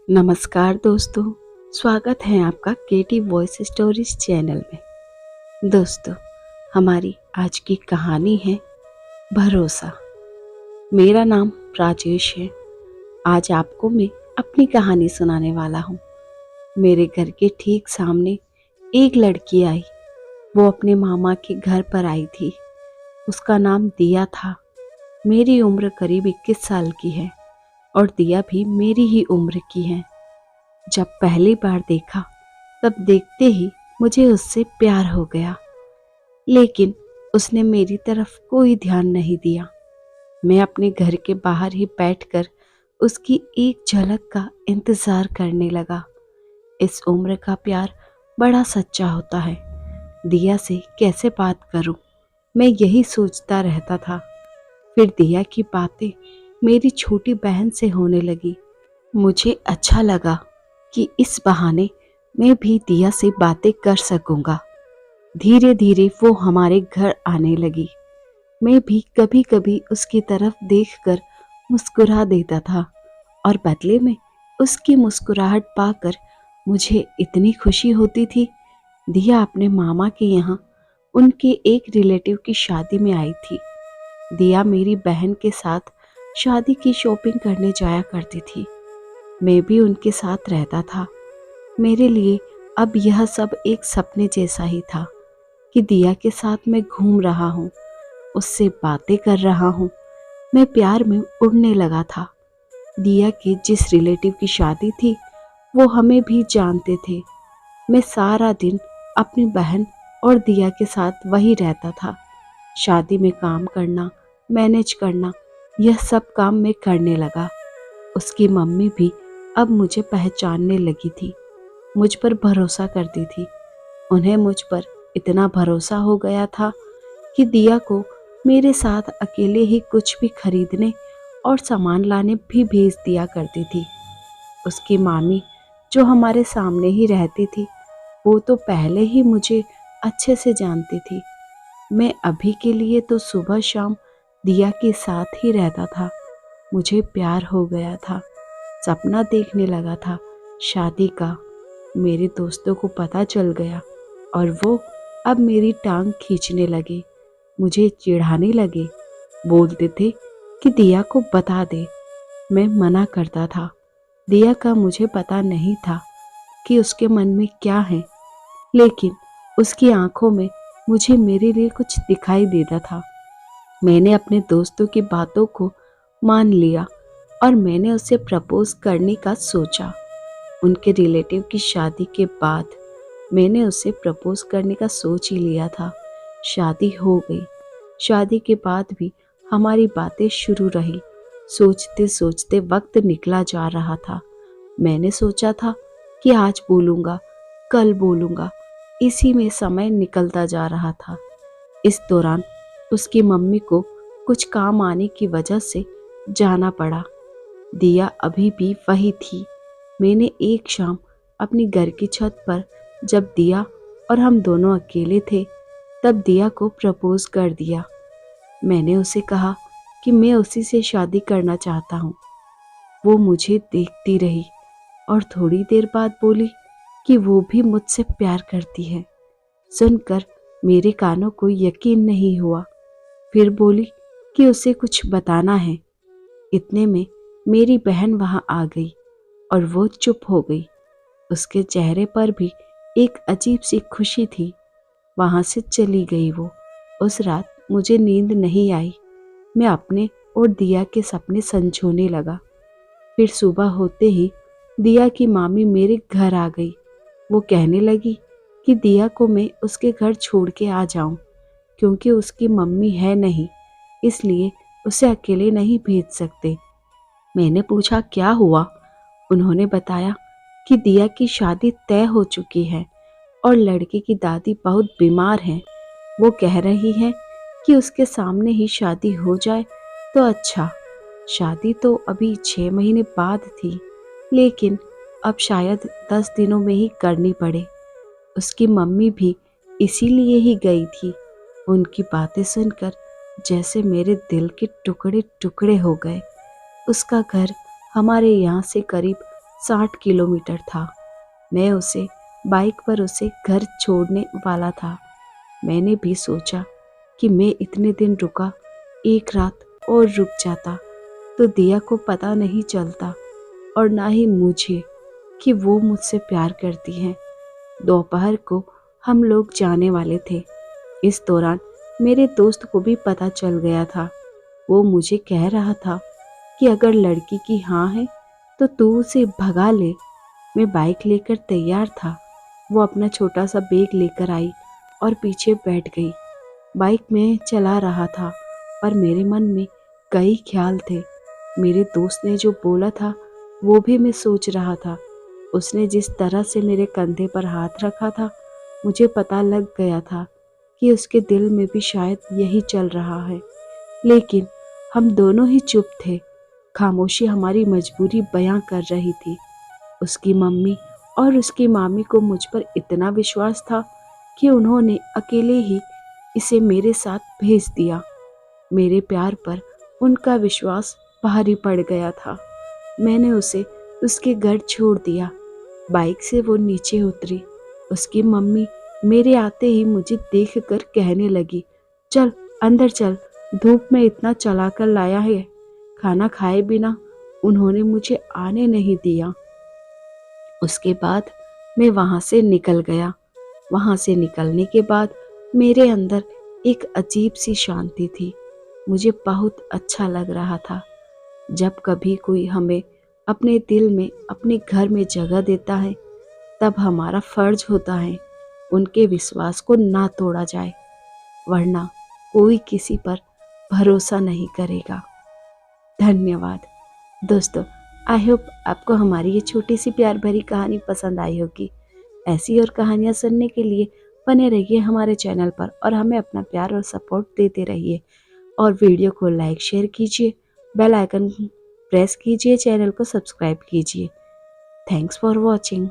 नमस्कार दोस्तों, स्वागत है आपका केटी वॉइस स्टोरीज चैनल में। दोस्तों, हमारी आज की कहानी है भरोसा। मेरा नाम राजेश है। आज आपको मैं अपनी कहानी सुनाने वाला हूँ। मेरे घर के ठीक सामने एक लड़की आई। वो अपने मामा के घर पर आई थी। उसका नाम दिया था। मेरी उम्र करीब 21 साल की है और दिया भी मेरी ही उम्र की है। जब पहली बार देखा तब देखते ही मुझे उससे प्यार हो गया, लेकिन उसने मेरी तरफ कोई ध्यान नहीं दिया। मैं अपने घर के बाहर ही बैठकर उसकी एक झलक का इंतजार करने लगा। इस उम्र का प्यार बड़ा सच्चा होता है। दिया से कैसे बात करूं, मैं यही सोचता रहता था। फिर दिया की बातें मेरी छोटी बहन से होने लगी। मुझे अच्छा लगा कि इस बहाने मैं भी दिया से बातें कर सकूंगा। धीरे धीरे वो हमारे घर आने लगी। मैं भी कभी कभी उसकी तरफ देखकर मुस्कुरा देता था और बदले में उसकी मुस्कुराहट पाकर मुझे इतनी खुशी होती थी। दिया अपने मामा के यहाँ उनके एक रिलेटिव की शादी में आई थी। दिया मेरी बहन के साथ शादी की शॉपिंग करने जाया करती थी। मैं भी उनके साथ रहता था। मेरे लिए अब यह सब एक सपने जैसा ही था कि दिया के साथ मैं घूम रहा हूँ, उससे बातें कर रहा हूँ। मैं प्यार में उड़ने लगा था। दिया के जिस रिलेटिव की शादी थी वो हमें भी जानते थे। मैं सारा दिन अपनी बहन और दिया के साथ वही रहता था। शादी में काम करना, मैनेज करना, यह सब काम मैं करने लगा। उसकी मम्मी भी अब मुझे पहचानने लगी थी, मुझ पर भरोसा करती थी। उन्हें मुझ पर इतना भरोसा हो गया था कि दिया को मेरे साथ अकेले ही कुछ भी खरीदने और सामान लाने भी भेज दिया करती थी। उसकी मामी जो हमारे सामने ही रहती थी, वो तो पहले ही मुझे अच्छे से जानती थी। मैं अभी के लिए तो सुबह शाम दिया के साथ ही रहता था। मुझे प्यार हो गया था, सपना देखने लगा था शादी का। मेरे दोस्तों को पता चल गया और वो अब मेरी टांग खींचने लगे, मुझे चिढ़ाने लगे। बोलते थे कि दिया को बता दे। मैं मना करता था। दिया का मुझे पता नहीं था कि उसके मन में क्या है, लेकिन उसकी आंखों में मुझे मेरे लिए कुछ दिखाई देता था। मैंने अपने दोस्तों की बातों को मान लिया और मैंने उसे प्रपोज करने का सोचा। उनके रिलेटिव की शादी के बाद मैंने उसे प्रपोज करने का सोच ही लिया था। शादी हो गई। शादी के बाद भी हमारी बातें शुरू रही। सोचते सोचते वक्त निकला जा रहा था। मैंने सोचा था कि आज बोलूँगा, कल बोलूँगा, इसी में समय निकलता जा रहा था। इस दौरान उसकी मम्मी को कुछ काम आने की वजह से जाना पड़ा। दिया अभी भी वही थी। मैंने एक शाम अपनी घर की छत पर जब दिया और हम दोनों अकेले थे, तब दिया को प्रपोज कर दिया। मैंने उसे कहा कि मैं उसी से शादी करना चाहता हूँ। वो मुझे देखती रही और थोड़ी देर बाद बोली कि वो भी मुझसे प्यार करती है। सुनकर मेरे कानों को यकीन नहीं हुआ। फिर बोली कि उसे कुछ बताना है। इतने में मेरी बहन वहां आ गई और वो चुप हो गई। उसके चेहरे पर भी एक अजीब सी खुशी थी। वहां से चली गई वो। उस रात मुझे नींद नहीं आई। मैं अपने और दिया के सपने संजोने लगा। फिर सुबह होते ही दिया की मामी मेरे घर आ गई। वो कहने लगी कि दिया को मैं उसके घर छोड़ के आ जाऊं, क्योंकि उसकी मम्मी है नहीं, इसलिए उसे अकेले नहीं भेज सकते। मैंने पूछा क्या हुआ। उन्होंने बताया कि दिया की शादी तय हो चुकी है और लड़के की दादी बहुत बीमार हैं। वो कह रही हैं कि उसके सामने ही शादी हो जाए तो अच्छा। शादी तो अभी 6 महीने बाद थी, लेकिन अब शायद 10 दिनों में ही करनी पड़े। उसकी मम्मी भी इसीलिए ही गई थी। उनकी बातें सुनकर जैसे मेरे दिल के टुकड़े टुकड़े हो गए। उसका घर हमारे यहाँ से करीब 60 किलोमीटर था। मैं उसे बाइक पर उसे घर छोड़ने वाला था। मैंने भी सोचा कि मैं इतने दिन रुका, एक रात और रुक जाता तो दिया को पता नहीं चलता और ना ही मुझे कि वो मुझसे प्यार करती हैं। दोपहर को हम लोग जाने वाले थे। इस दौरान मेरे दोस्त को भी पता चल गया था। वो मुझे कह रहा था कि अगर लड़की की हाँ है तो तू उसे भगा ले। मैं बाइक लेकर तैयार था। वो अपना छोटा सा बैग लेकर आई और पीछे बैठ गई। बाइक में चला रहा था और मेरे मन में कई ख्याल थे। मेरे दोस्त ने जो बोला था वो भी मैं सोच रहा था। उसने जिस तरह से मेरे कंधे पर हाथ रखा था, मुझे पता लग गया था कि उसके दिल में भी शायद यही चल रहा है। लेकिन हम दोनों ही चुप थे। खामोशी हमारी मजबूरी बयां कर रही थी। उसकी मम्मी और उसकी मामी को मुझ पर इतना विश्वास था कि उन्होंने अकेले ही इसे मेरे साथ भेज दिया। मेरे प्यार पर उनका विश्वास भारी पड़ गया था। मैंने उसे उसके घर छोड़ दिया। बाइक से वो नीचे उतरी। उसकी मम्मी मेरे आते ही मुझे देखकर कहने लगी, चल अंदर चल, धूप में इतना चलाकर लाया है। खाना खाए बिना उन्होंने मुझे आने नहीं दिया। उसके बाद मैं वहाँ से निकल गया। वहाँ से निकलने के बाद मेरे अंदर एक अजीब सी शांति थी। मुझे बहुत अच्छा लग रहा था। जब कभी कोई हमें अपने दिल में, अपने घर में जगह देता है, तब हमारा फर्ज होता है उनके विश्वास को ना तोड़ा जाए, वरना कोई किसी पर भरोसा नहीं करेगा। धन्यवाद दोस्तों। आई होप आपको हमारी ये छोटी सी प्यार भरी कहानी पसंद आई होगी। ऐसी और कहानियाँ सुनने के लिए बने रहिए हमारे चैनल पर और हमें अपना प्यार और सपोर्ट देते रहिए। और वीडियो को लाइक शेयर कीजिए, बेल आइकन प्रेस कीजिए, चैनल को सब्सक्राइब कीजिए। Thanks for watching.